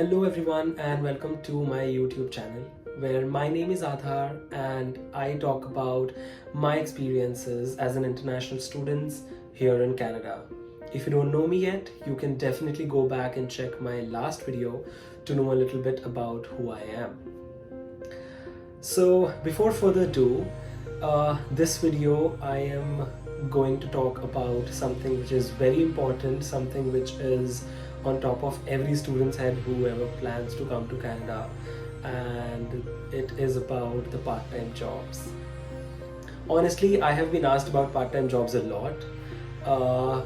Hello everyone and welcome to my YouTube channel where my name is Aadhar and I talk about my experiences as an international student here in Canada. If you don't know me yet, you can definitely go back and check my last video to know a little bit about who I am. So before further ado, this video I am going to talk about something which is very important, something which is on top of every student's head whoever plans to come to Canada, and it is about the part-time jobs. Honestly, I have been asked about part-time jobs a lot, uh,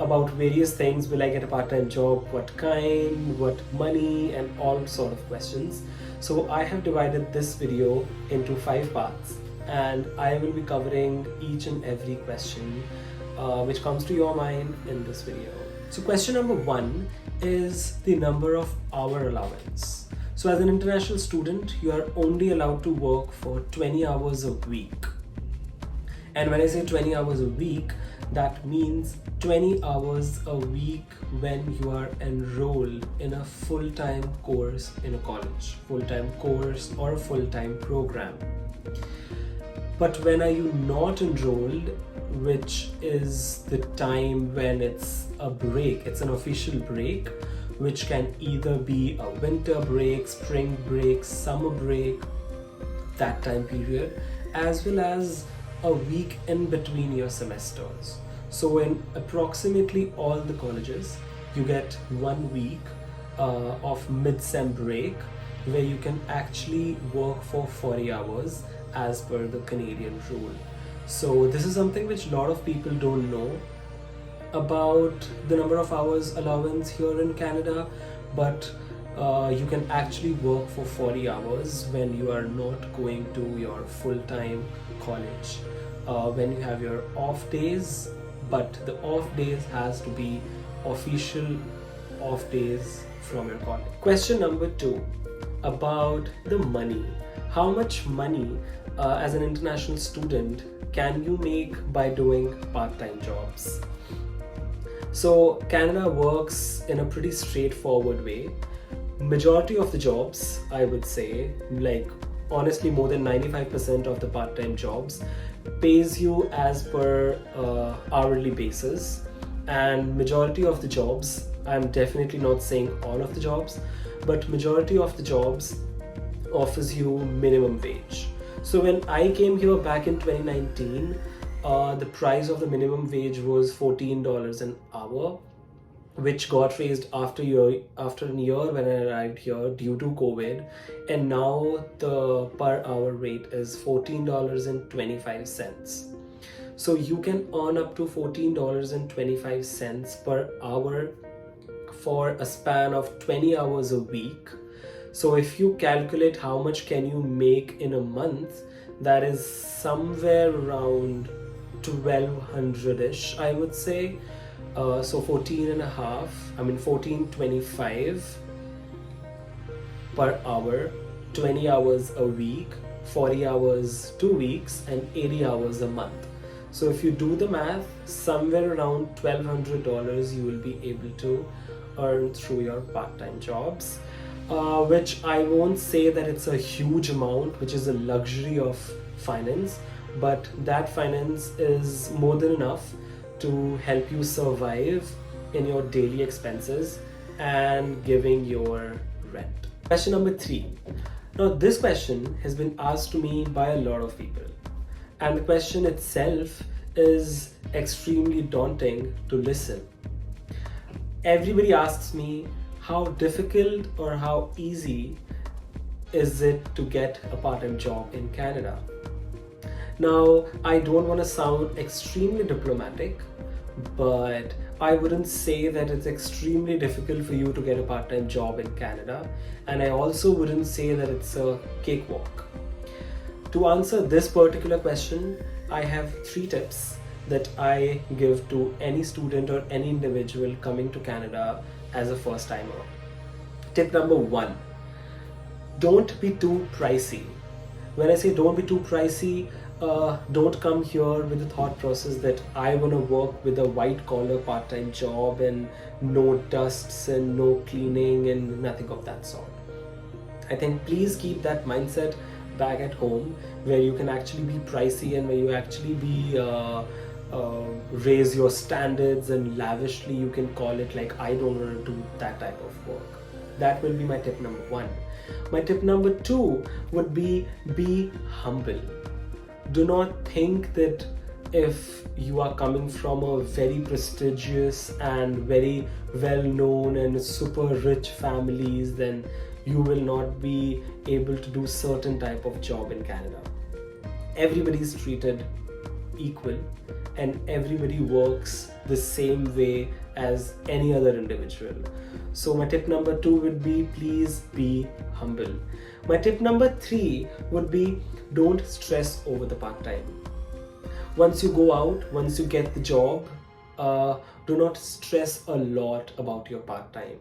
about various things. Will I get a part-time job? What kind? What money? And all sort of questions. So I have divided this video into 5 parts, and I will be covering each and every question which comes to your mind in this video. So question number 1 is the number of hour allowance. So as an international student, you are only allowed to work for 20 hours a week. And when I say 20 hours a week, that means 20 hours a week when you are enrolled in a full-time course in a college, full-time course or a full-time program. But when are you not enrolled, which is the time when it's a break, it's an official break, which can either be a winter break, spring break, summer break, that time period, as well as a week in between your semesters. So in approximately all the colleges, you get 1 week of mid-sem break where you can actually work for 40 hours as per the Canadian rule. So this is something which a lot of people don't know about the number of hours allowance here in Canada, but you can actually work for 40 hours when you are not going to your full-time college, when you have your off days, but the off days has to be official off days from your college. Question number 2, about the money. How much money as an international student can you make by doing part-time jobs? So Canada works in a pretty straightforward way. Majority of the jobs, I would say, like honestly more than 95% of the part-time jobs pays you as per hourly basis, and majority of the jobs, I'm definitely not saying all of the jobs, but majority of the jobs offers you minimum wage. So when I came here back in 2019, the price of the minimum wage was $14 an hour, which got raised after a year when I arrived here due to COVID, and now the per hour rate is $14.25. So you can earn up to $14.25 per hour for a span of 20 hours a week. So if you calculate how much can you make in a month, that is somewhere around 1200-ish, I would say. So 14.25 per hour, 20 hours a week, 40 hours 2 weeks, and 80 hours a month. So if you do the math, somewhere around $1,200 you will be able to earn through your part-time jobs, which I won't say that it's a huge amount, which is a luxury of finance, but that finance is more than enough to help you survive in your daily expenses and giving your rent. Question number 3. Now this question has been asked to me by a lot of people, and the question itself is extremely daunting to listen. Everybody asks me, how difficult or how easy is it to get a part-time job in Canada? Now, I don't want to sound extremely diplomatic, but I wouldn't say that it's extremely difficult for you to get a part-time job in Canada, and I also wouldn't say that it's a cakewalk. To answer this particular question, I have 3 tips that I give to any student or any individual coming to Canada as a first timer. Tip number 1, don't be too pricey. When I say don't be too pricey, Don't come here with the thought process that I want to work with a white collar part-time job and no dusts and no cleaning and nothing of that sort. I think please keep that mindset back at home, where you can actually be pricey and where you actually be raise your standards and lavishly you can call it like I don't want to do that type of work. That will be my tip number 1. My tip number 2 would be humble. Do not think that if you are coming from a very prestigious and very well known and super rich families, then you will not be able to do certain type of job in Canada. Everybody is treated equal and everybody works the same way as any other individual. So my tip number 2 would be please be humble. My tip number 3 would be don't stress over the part-time. Once you go out, once you get the job, do not stress a lot about your part-time.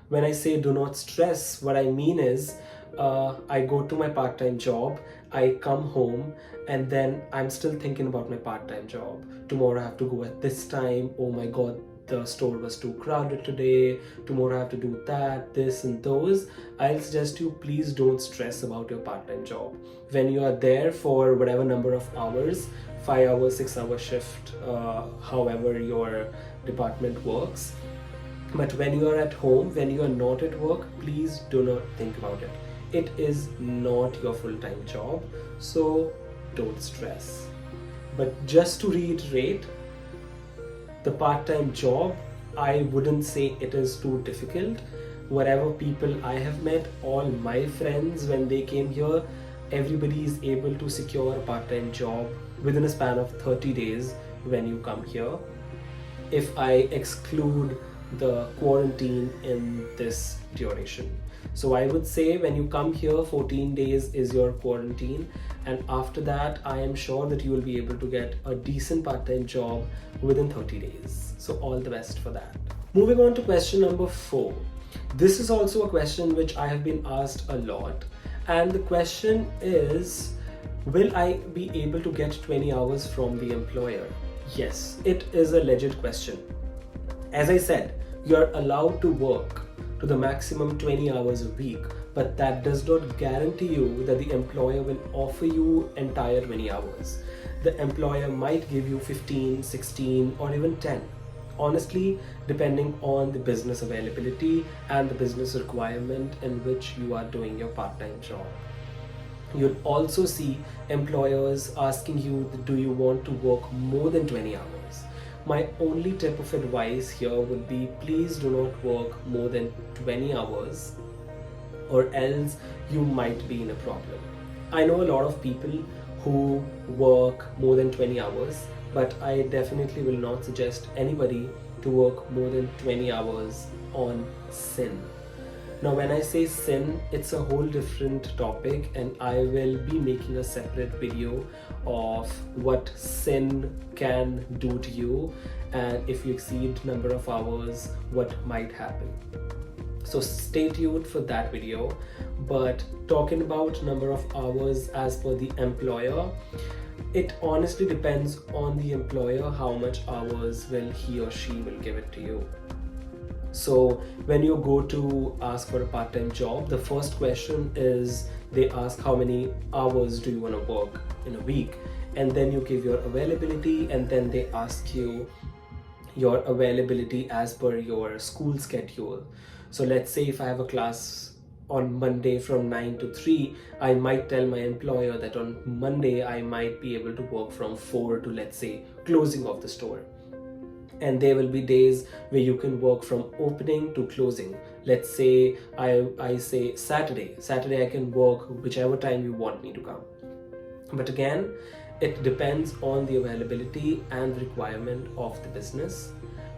When I say do not stress, what I mean is I go to my part-time job, I come home, and then I'm still thinking about my part-time job. Tomorrow I have to go at this time. Oh my god, the store was too crowded today. Tomorrow I have to do that, this and those. I'll suggest you please don't stress about your part-time job. When you are there for whatever number of hours, 5 hours, 6 hour shift, however your department works. But when you are at home, when you are not at work, please do not think about it. It is not your full-time job, so don't stress. But just to reiterate, the part-time job, I wouldn't say it is too difficult. Whatever people I have met, all my friends, when they came here, everybody is able to secure a part-time job within a span of 30 days when you come here. If I exclude the quarantine in this duration. So I would say when you come here, 14 days is your quarantine, and after that I am sure that you will be able to get a decent part-time job within 30 days. So all the best for that. Moving on to question number 4. This is also a question which I have been asked a lot, and the question is, will I be able to get 20 hours from the employer? Yes, it is a legit question. As I said, you are allowed to work to the maximum 20 hours a week, but that does not guarantee you that the employer will offer you entire 20 hours. The employer might give you 15, 16, or even 10. Honestly, depending on the business availability and the business requirement in which you are doing your part-time job. You'll also see employers asking you, do you want to work more than 20 hours? My only tip of advice here would be please do not work more than 20 hours or else you might be in a problem. I know a lot of people who work more than 20 hours, but I definitely will not suggest anybody to work more than 20 hours on sin. Now when I say sin, it's a whole different topic, and I will be making a separate video of what sin can do to you, and if you exceed number of hours, what might happen. So stay tuned for that video. But talking about number of hours as per the employer, it honestly depends on the employer how much hours will he or she will give it to you. So when you go to ask for a part-time job, the first question is they ask how many hours do you want to work in a week, and then you give your availability, and then they ask you your availability as per your school schedule. So let's say if I have a class on Monday from 9 to 3, I might tell my employer that on Monday I might be able to work from 4 to, let's say, closing of the store. And there will be days where you can work from opening to closing. Let's say I say Saturday I can work whichever time you want me to come. But again, it depends on the availability and the requirement of the business.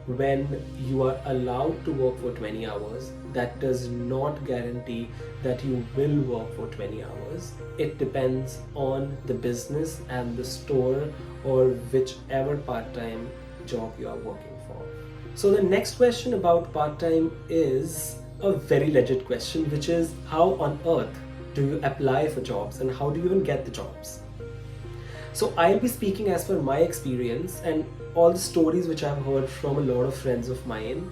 When you are allowed to work for 20 hours, that does not guarantee that you will work for 20 hours. It depends on the business and the store or whichever part-time job you are working for. So the next question about part-time is a very legit question, which is how on earth do you apply for jobs and how do you even get the jobs? So I'll be speaking as per my experience and all the stories which I've heard from a lot of friends of mine.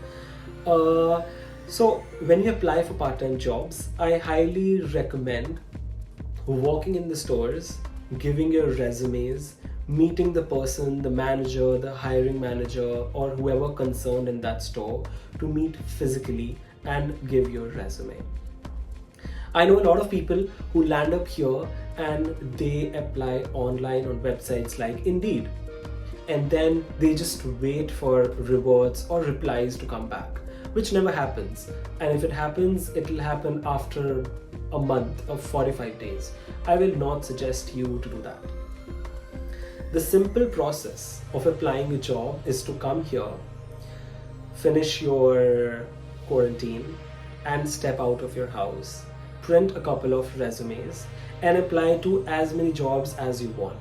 So when you apply for part-time jobs, I highly recommend walking in the stores, giving your resumes, meeting the person, the manager, the hiring manager, or whoever concerned in that store to meet physically and give your resume. I know a lot of people who land up here and they apply online on websites like Indeed, and then they just wait for rewards or replies to come back, which never happens. And if it happens, it will happen after a month of 45 days. I will not suggest you to do that. The simple process of applying a job is to come here, finish your quarantine, and step out of your house, print a couple of resumes, and apply to as many jobs as you want.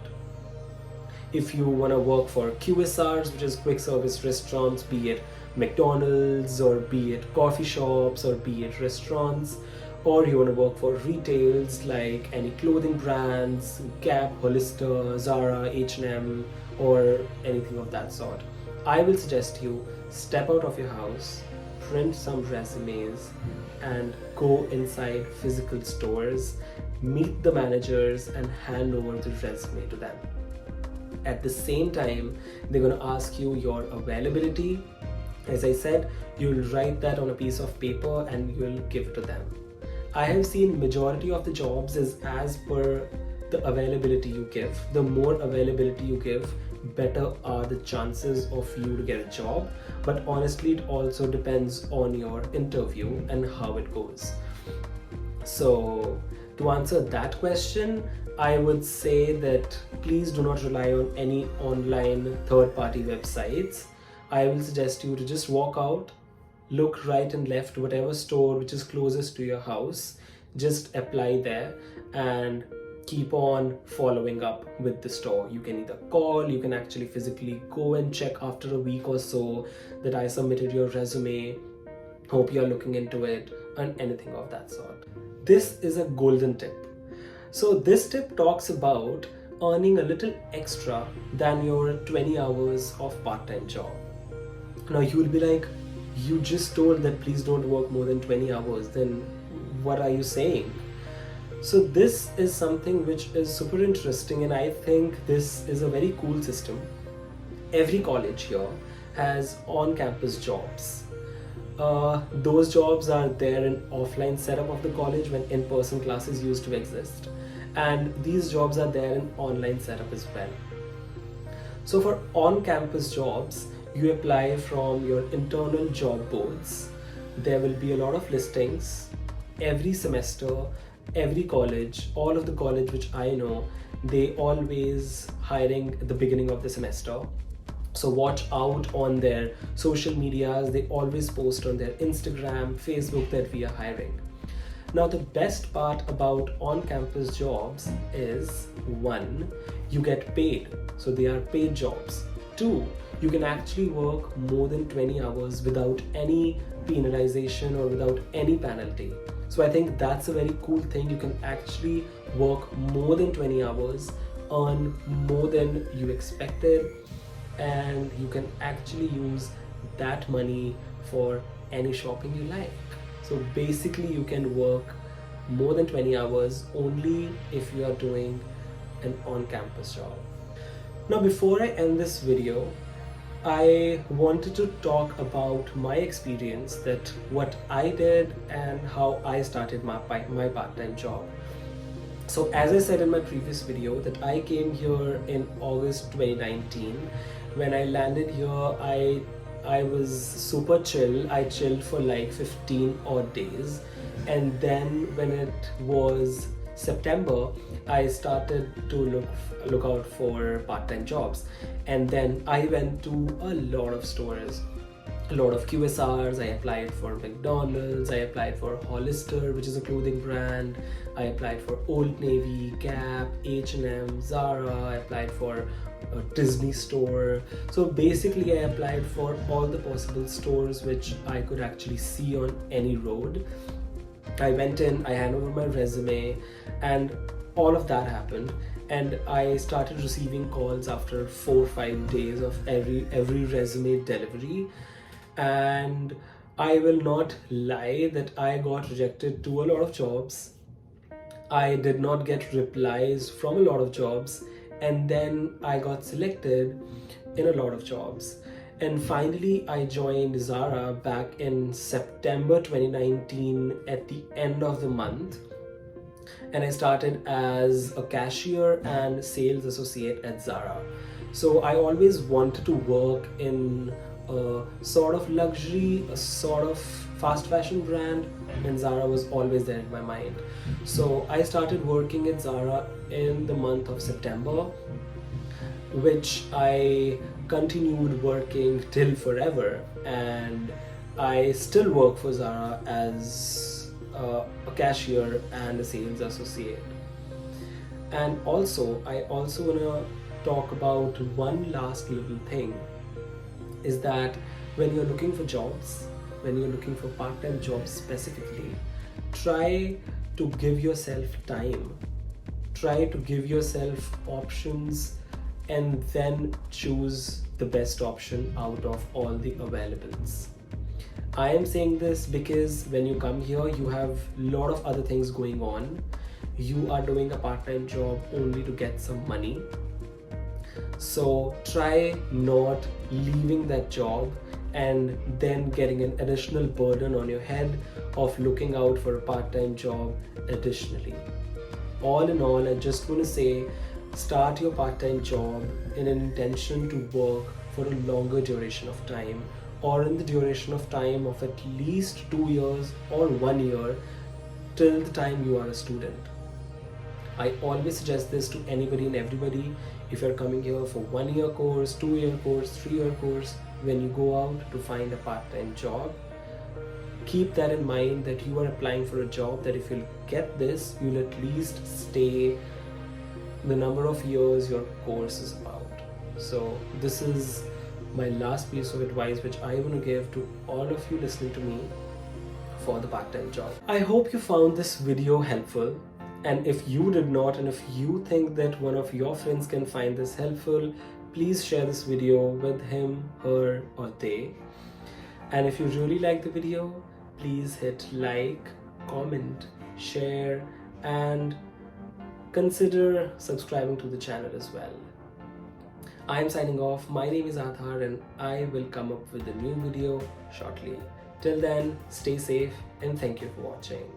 If you want to work for QSRs, which is quick service restaurants, be it McDonald's or be it coffee shops or be it restaurants, or you want to work for retails like any clothing brands, Gap, Hollister, Zara, H&M, or anything of that sort, I will suggest you step out of your house, print some resumes, and go inside physical stores, meet the managers, and hand over the resume to them. At the same time, they're going to ask you your availability. As I said, you'll write that on a piece of paper and you'll give it to them. I have seen majority of the jobs is as per the availability you give. The more availability you give, better are the chances of you to get a job. But honestly, it also depends on your interview and how it goes. So to answer that question, I would say that please do not rely on any online third-party websites. I will suggest you to just walk out, look right and left, whatever store which is closest to your house, just apply there and keep on following up with the store. You can either call, you can actually physically go and check after a week or so that I submitted your resume, hope you're looking into it, and anything of that sort. This is a golden tip. So this tip talks about earning a little extra than your 20 hours of part-time job. Now you will be like, you just told that please don't work more than 20 hours, then what are you saying? So this is something which is super interesting, and I think this is a very cool system. Every college here has on-campus jobs. Those jobs are there in offline setup of the college when in-person classes used to exist, and these jobs are there in online setup as well. So for on-campus jobs, you apply from your internal job boards. There will be a lot of listings every semester. Every college, all of the college which I know, they always hiring at the beginning of the semester. So watch out on their social medias. They always post on their Instagram, Facebook that we are hiring. Now the best part about on-campus jobs is 1, you get paid. So they are paid jobs. 2, you can actually work more than 20 hours without any penalization or without any penalty. So I think that's a very cool thing. You can actually work more than 20 hours, earn more than you expected, and you can actually use that money for any shopping you like. So basically you can work more than 20 hours only if you are doing an on-campus job. Now before I end this video, I wanted to talk about my experience, that what I did and how I started my part-time job. So as I said in my previous video that I came here in August 2019. When I landed here, I was super chill. I chilled for like 15 odd days, and then when it was September, I started to look out for part-time jobs, and then I went to a lot of stores, a lot of QSRs. I applied for McDonald's, I applied for Hollister, which is a clothing brand, I applied for Old Navy, Gap, H&M, Zara, I applied for a Disney store. So basically I applied for all the possible stores which I could actually see on any road. I went in, I handed over my resume, and all of that happened. and I started receiving calls after 4 or 5 days of every resume delivery. And I will not lie that I got rejected to a lot of jobs. I did not get replies from a lot of jobs, and then I got selected in a lot of jobs. And finally, I joined Zara back in September 2019 at the end of the month. And I started as a cashier and sales associate at Zara. So I always wanted to work in a sort of luxury, a sort of fast fashion brand, and Zara was always there in my mind. So I started working at Zara in the month of September, which I continued working till forever, and I still work for Zara as a cashier and a sales associate. And also, I also want to talk about one last little thing, is that when you're looking for jobs, when you're looking for part-time jobs specifically, try to give yourself time. Try to give yourself options and then choose the best option out of all the availables. I am saying this because when you come here, you have a lot of other things going on. You are doing a part-time job only to get some money. So try not leaving that job and then getting an additional burden on your head of looking out for a part-time job additionally. All in all, I just want to say, start your part-time job in an intention to work for a longer duration of time, or in the duration of time of at least 2 years or 1 year, till the time you are a student. I always suggest this to anybody and everybody. If you're coming here for 1 year course, 2 year course, 3 year course, when you go out to find a part-time job, keep that in mind, that you are applying for a job that if you'll get this, you'll at least stay the number of years your course is about. So this is my last piece of advice which I want to give to all of you listening to me for the part-time job. I hope you found this video helpful, and if you did not, and if you think that one of your friends can find this helpful, please share this video with him, her, or they. And if you really like the video, please hit like, comment, share, and consider subscribing to the channel as well. I am signing off. My name is Aadhar, and I will come up with a new video shortly. Till then, stay safe and thank you for watching.